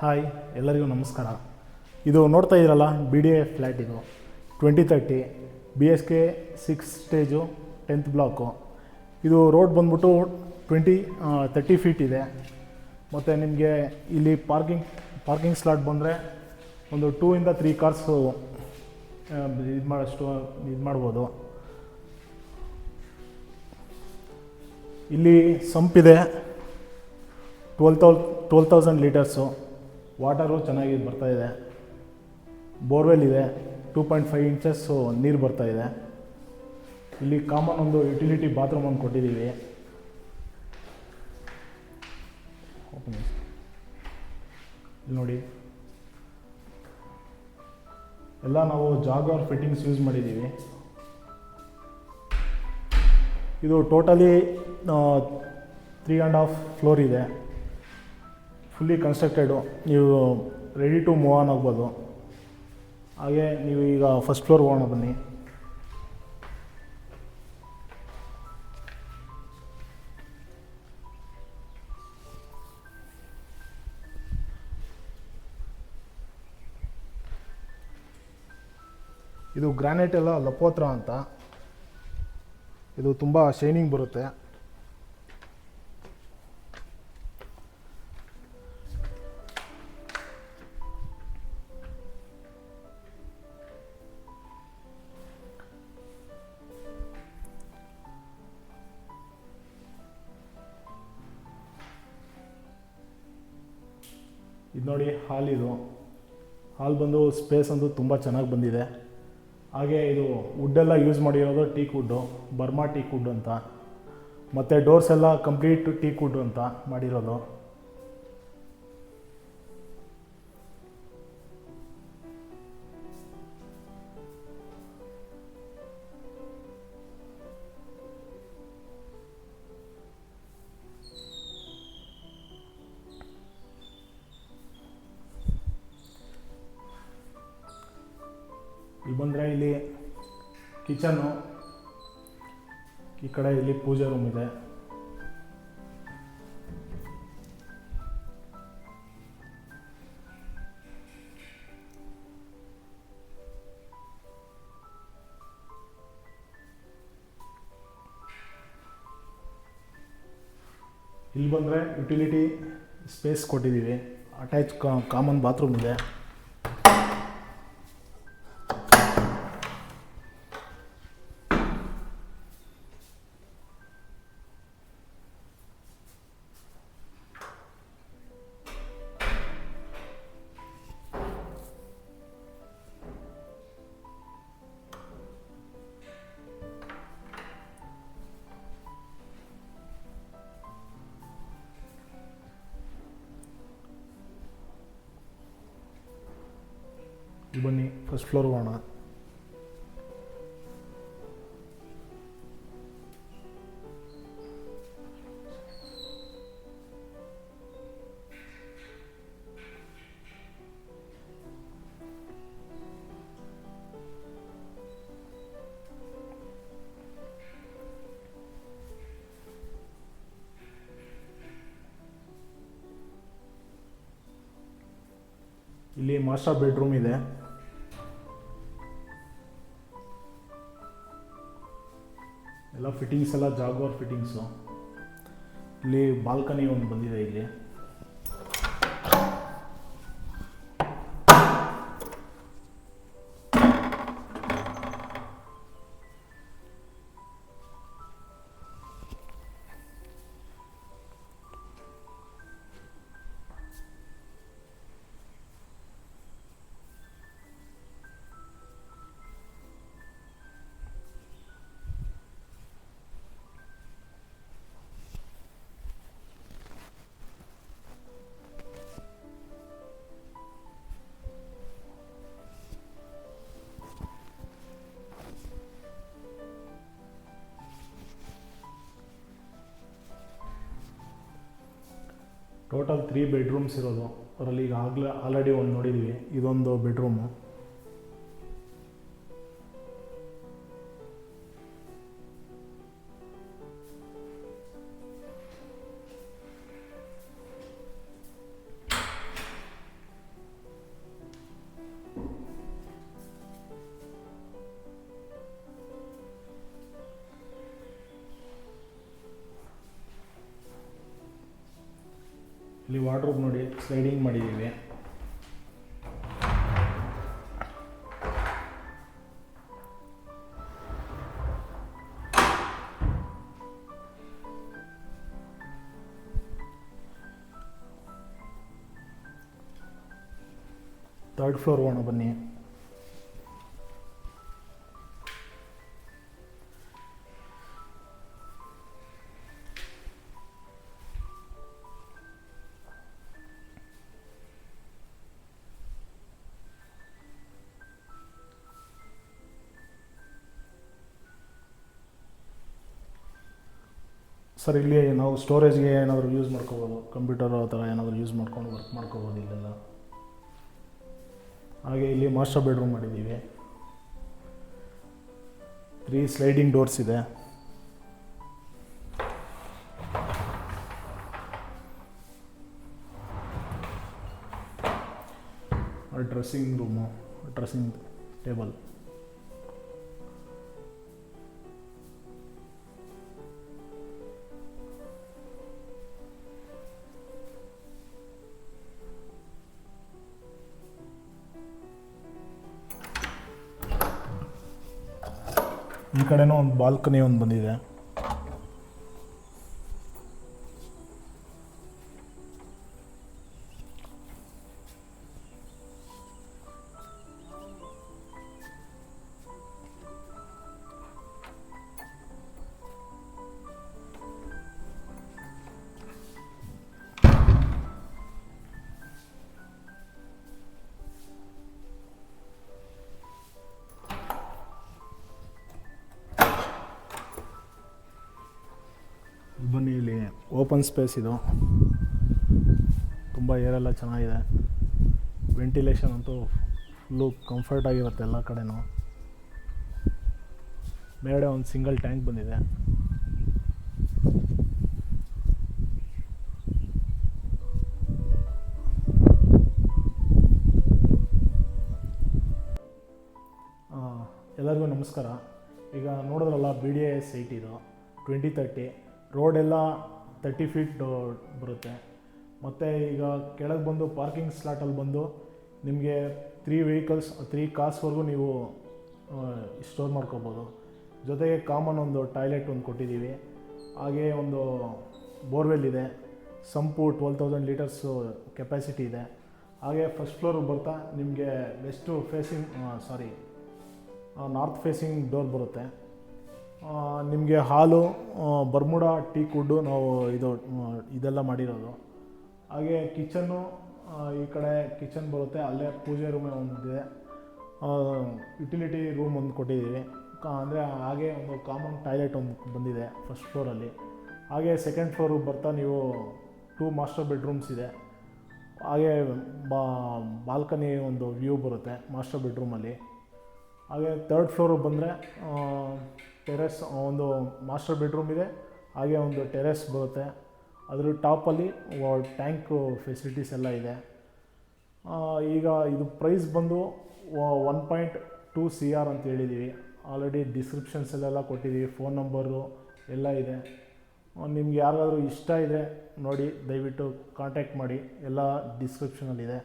Hi, ಎಲ್ಲರಿಗೂ ನಮಸ್ಕಾರ. ಇದು ನೋಡ್ತಾ ಇದ್ದೀರಲ್ಲ BDA ಫ್ಲ್ಯಾಟ್. ಇದು 2030 BSK 6 ಸ್ಟೇಜು 10th ಬ್ಲಾಕು. ಇದು ರೋಡ್ ಬಂದ್ಬಿಟ್ಟು 30 ಫೀಟ್ ಇದೆ. ಮತ್ತು ನಿಮಗೆ ಇಲ್ಲಿ ಪಾರ್ಕಿಂಗ್ ಸ್ಲಾಟ್ ಬಂದರೆ ಒಂದು 2 ಇಂದ 3 ಕಾರ್ಸು ಇದು ಮಾಡ್ಬೋದು. ಇಲ್ಲಿ ಸಂಪಿದೆ, 12,000 ಲೀಟರ್ಸು. ವಾಟರು ಚೆನ್ನಾಗಿ ಬರ್ತಾಯಿದೆ. ಬೋರ್ವೆಲ್ ಇದೆ, 2.5 ಇಂಚಸ್ಸು ನೀರು ಬರ್ತಾಯಿದೆ. ಇಲ್ಲಿ ಕಾಮನ್ ಒಂದು ಯುಟಿಲಿಟಿ ಬಾತ್ರೂಮ್ ಒಂದು ಕೊಟ್ಟಿದ್ದೀವಿ. ಇಲ್ಲಿ ನೋಡಿ, ಎಲ್ಲ ನಾವು ಜಾಗರ್ ಫಿಟ್ಟಿಂಗ್ಸ್ ಯೂಸ್ ಮಾಡಿದ್ದೀವಿ. ಇದು ಟೋಟಲಿ 3.5 ಫ್ಲೋರ್ ಇದೆ. ಫುಲ್ಲಿ ಕನ್ಸ್ಟ್ರಕ್ಟೆಡು. ನೀವು ರೆಡಿ ಟು ಮೂವ್ ಆನ್ ಆಗ್ಬೋದು. ಹಾಗೆ ನೀವು ಈಗ ಫಸ್ಟ್ ಫ್ಲೋರ್ ಹೋಗೋಣ ಬನ್ನಿ. ಇದು ಗ್ರಾನೈಟ್ ಎಲ್ಲ ಲಪೋತ್ರ ಅಂತ. ಇದು ತುಂಬ ಶೈನಿಂಗ್ ಬರುತ್ತೆ. ಇದು ನೋಡಿ ಹಾಲ್. ಇದು ಹಾಲ್ ಬಂದು ಸ್ಪೇಸ್ ಅಂತೂ ತುಂಬ ಚೆನ್ನಾಗಿ ಬಂದಿದೆ. ಹಾಗೆ ಇದು ವುಡ್ಡೆಲ್ಲ ಯೂಸ್ ಮಾಡಿರೋದು teak wood, Burma teak wood ಅಂತ. ಮತ್ತು ಡೋರ್ಸ್ ಎಲ್ಲ ಕಂಪ್ಲೀಟ್ ಟೀಕ್ ವುಡ್ ಅಂತ ಮಾಡಿರೋದು. ಇಲ್ಲಿ ಬಂದರೆ ಇಲ್ಲಿ ಕಿಚನ್ನು, ಈ ಕಡೆ ಇಲ್ಲಿ ಪೂಜಾ ರೂಮ್ ಇದೆ. ಇಲ್ಲಿ ಬಂದರೆ ಯುಟಿಲಿಟಿ ಸ್ಪೇಸ್ ಕೊಟ್ಟಿದ್ದೀವಿ. ಅಟ್ಯಾಚ್ ಕಾಮನ್ ಬಾತ್ರೂಮ್ ಇದೆ. ಬನ್ನಿ, ಫಸ್ಟ್ ಫ್ಲೋರ್ ಹೋಗೋಣ. ಇಲ್ಲಿ ಮಾಸ್ಟರ್ ಬೆಡ್ರೂಮ್ ಇದೆ. ಎಲ್ಲ ಫಿಟ್ಟಿಂಗ್ಸ್ ಎಲ್ಲ ಜಾಗ್ವಾರ್ ಫಿಟ್ಟಿಂಗ್ಸು. ಇಲ್ಲಿ ಬಾಲ್ಕನಿ ಒಂದು ಬಂದಿದೆ. ಇಲ್ಲಿ ಟೋಟಲ್ 3 ಬೆಡ್ರೂಮ್ಸ್ ಇರೋದು. ಅದರಲ್ಲಿ ಈಗ ಆಲ್ರೆಡಿ ಒಂದು ನೋಡಿದ್ದೀವಿ. ಇದೊಂದು ಬೆಡ್ರೂಮು. ಇಲ್ಲಿ ವಾರ್ಡ್ರೋಬ್ ನೋಡಿ ಸ್ಲೈಡಿಂಗ್ ಮಾಡಿದ್ದೀವಿ. ಥರ್ಡ್ ಫ್ಲೋರ್ ಹೋಗೋಣ ಬನ್ನಿ. ಸರ್ ಇಲ್ಲಿ ನಾವು ಸ್ಟೋರೇಜ್ಗೆ ಏನಾದರೂ ಯೂಸ್ ಮಾಡ್ಕೋಬೋದು, ಕಂಪ್ಯೂಟರ್ ಆ ಥರ ಏನಾದರೂ ಯೂಸ್ ಮಾಡ್ಕೊಂಡು ವರ್ಕ್ ಮಾಡ್ಕೋಬೋದು ಇಲ್ಲೆಲ್ಲ. ಹಾಗೆ ಇಲ್ಲಿ ಮಾಸ್ಟರ್ ಬೆಡ್ರೂಮ್ ಮಾಡಿದ್ದೀವಿ. 3 ಸ್ಲೈಡಿಂಗ್ ಡೋರ್ಸ್ ಇದೆ. Dressing room, dressing table. ಈ ಕಡೆನೂ ಒಂದು ಬಾಲ್ಕನಿ ಒಂದು ಬಂದಿದೆ. ಬನ್ನಿ, ಇಲ್ಲಿ ಓಪನ್ ಸ್ಪೇಸ್ ಇದು. ತುಂಬ ಏರೆಲ್ಲ ಚೆನ್ನಾಗಿದೆ. ವೆಂಟಿಲೇಷನ್ ಅಂತೂ ಫುಲ್ಲು ಕಂಫರ್ಟ್ ಆಗಿರುತ್ತೆ ಎಲ್ಲ ಕಡೆನೂ. ಮೇಲ್ಗಡೆ ಒಂದು ಸಿಂಗಲ್ ಟ್ಯಾಂಕ್ ಬಂದಿದೆ. ಎಲ್ಲರಿಗೂ ನಮಸ್ಕಾರ. ಈಗ ನೋಡಿದ್ರಲ್ಲ BDI ಸೈಟ್ ಇದು 2030. ರೋಡೆಲ್ಲ 30 ಫೀಟ್ ಬರುತ್ತೆ. ಮತ್ತು ಈಗ ಕೆಳಗೆ ಬಂದು ಪಾರ್ಕಿಂಗ್ ಸ್ಲಾಟಲ್ಲಿ ಬಂದು ನಿಮಗೆ 3 ಕಾರ್ಸ್ವರೆಗೂ ನೀವು ಸ್ಟೋರ್ ಮಾಡ್ಕೋಬೋದು. ಜೊತೆಗೆ ಕಾಮನ್ ಒಂದು ಟಾಯ್ಲೆಟ್ ಒಂದು ಕೊಟ್ಟಿದ್ದೀವಿ. ಹಾಗೆ ಒಂದು ಬೋರ್ವೆಲ್ ಇದೆ. ಸಂಪು 12,000 ಲೀಟರ್ಸು ಕೆಪಾಸಿಟಿ ಇದೆ. ಹಾಗೆ ಫಸ್ಟ್ ಫ್ಲೋರಿಗೆ ಬರ್ತಾ ನಿಮಗೆ ನಾರ್ತ್ ಫೇಸಿಂಗ್ ಡೋರ್ ಬರುತ್ತೆ. ನಿಮಗೆ ಹಾಲು, ಬರ್ಮುಡಾ ಟೀಕ್ ವುಡ್ಡು ನಾವು ಇದೆಲ್ಲ ಮಾಡಿರೋದು. ಹಾಗೆ ಕಿಚನ್ನು, ಈ ಕಡೆ ಕಿಚನ್ ಬರುತ್ತೆ. ಅಲ್ಲೇ ಪೂಜೆ ರೂಮ್ ಒಂದಿದೆ. ಯುಟಿಲಿಟಿ ರೂಮ್ ಒಂದು ಕೊಟ್ಟಿದ್ದೀವಿ. ಅಂದರೆ ಹಾಗೆ ಒಂದು ಕಾಮನ್ ಟಾಯ್ಲೆಟ್ ಒಂದು ಬಂದಿದೆ ಫಸ್ಟ್ ಫ್ಲೋರಲ್ಲಿ. ಹಾಗೆ ಸೆಕೆಂಡ್ ಫ್ಲೋರಿಗೆ ಬರ್ತಾ ನೀವು 2 ಮಾಸ್ಟರ್ ಬೆಡ್ರೂಮ್ಸ್ ಇದೆ. ಹಾಗೆ ಬಾಲ್ಕನಿ ಒಂದು ವ್ಯೂ ಬರುತ್ತೆ ಮಾಸ್ಟರ್ ಬೆಡ್ರೂಮಲ್ಲಿ. ಹಾಗೆ ಥರ್ಡ್ ಫ್ಲೋರಿಗೆ ಬಂದರೆ ಟೆರೆಸ್ ಒಂದು ಮಾಸ್ಟರ್ ಬೆಡ್ರೂಮ್ ಇದೆ. ಹಾಗೆ ಒಂದು ಟೆರೆಸ್ ಬರುತ್ತೆ. ಅದ್ರ ಟಾಪಲ್ಲಿ ಟ್ಯಾಂಕು ಫೆಸಿಲಿಟೀಸ್ ಎಲ್ಲ ಇದೆ. ಈಗ ಇದು ಪ್ರೈಸ್ ಬಂದು 1.2 CR ಅಂತ ಹೇಳಿದ್ದೀವಿ. ಆಲ್ರೆಡಿ ಡಿಸ್ಕ್ರಿಪ್ಷನ್ಸಲ್ಲೆಲ್ಲ ಕೊಟ್ಟಿದ್ದೀವಿ. ಫೋನ್ ನಂಬರು ಎಲ್ಲ ಇದೆ. ನಿಮ್ಗೆ ಯಾರಿಗಾದ್ರೂ ಇಷ್ಟ ಇದೆ ನೋಡಿ, ದಯವಿಟ್ಟು ಕಾಂಟ್ಯಾಕ್ಟ್ ಮಾಡಿ. ಎಲ್ಲ ಡಿಸ್ಕ್ರಿಪ್ಷನಲ್ಲಿದೆ.